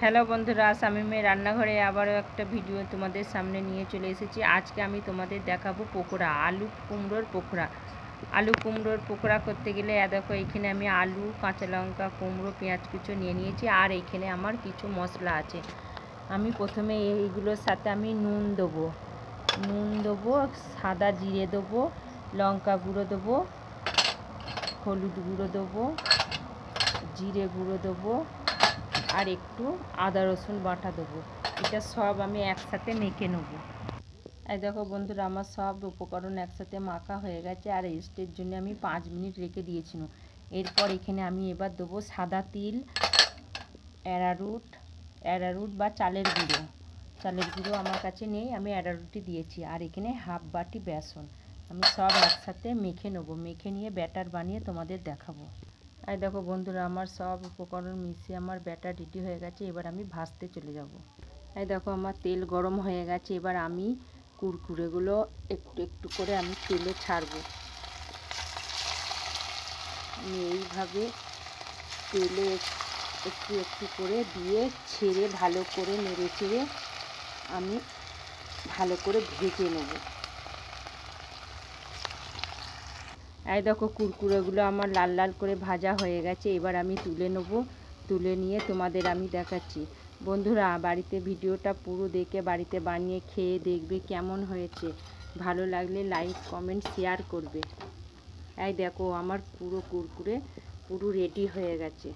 Hello বন্ধুরা, শামীমের রান্নাঘরে আবারও একটা ভিডিও তোমাদের সামনে নিয়ে চলে এসেছি। আজকে আমি তোমাদের দেখাবো পকোড়া, আলু কুমড়োর পকোড়া। আলু কুমড়োর পকোড়া করতে গেলে দেখো এখানে আমি আলু, কাঁচা লঙ্কা, কুমড়ো, পেঁয়াজ কুচো নিয়ে নিয়েছি। আর এইখানে আমার কিছু মশলা আছে। আমি প্রথমে এইগুলোর সাথে আমি নুন দেবো, সাদা জিরে দেবো, লঙ্কা গুঁড়ো দেবো, হলুদ গুঁড়ো দেবো, জিরে গুঁড়ো দেবো, আর একটু আদা রসুন বাটা দেবো। এটা সব আমি একসাথে মেখে নেব। এই দেখো বন্ধুরা, আমার সব উপকরণ একসাথে মাখা হয়ে গেছে। আর রেস্টের জন্য আমি 5 মিনিট রেখে দিয়েছিলাম। এরপর এখানে আমি এবার দেবো সাদা তিল, অ্যারারুট বা চালের গুঁড়ো আমার কাছে নেই, আমি অ্যারারুটই দিয়েছি। আর এখানে হাফ বাটি বেসন। আমি সব একসাথে মেখে নেব। মেখে নিয়ে ব্যাটার বানিয়ে তোমাদের দেখাবো। এই দেখো বন্ধুরা, আমার সব উপকরণ মিশিয়ে আমার ব্যাটার রেডি হয়ে গেছে। এবার আমি ভাজতে চলে যাব। এই দেখো আমার তেল গরম হয়ে গেছে। এবার আমি কুরকুরেগুলো একটু একটু করে আমি তেলে ছাড়বো। আমি এইভাবে তেলে একটু একটু করে দিয়ে ছেড়ে ভালো করে নেড়ে চেড়ে আমি ভালো করে ভেজে নেব। এই দেখো কুরকুরেগুলো আমার লাল লাল করে ভাজা হয়ে গেছে। এবার আমি তুলে নেব। তুলে নিয়ে তোমাদের আমি দেখাচ্ছি। বন্ধুরা, বাড়িতে ভিডিওটা পুরো দেখে বাড়িতে বানিয়ে খেয়ে দেখবে কেমন হয়েছে। ভালো লাগলে লাইক, কমেন্ট, শেয়ার করবে। এই দেখো আমার পুরো কুরকুরে পুরো রেডি হয়ে গেছে।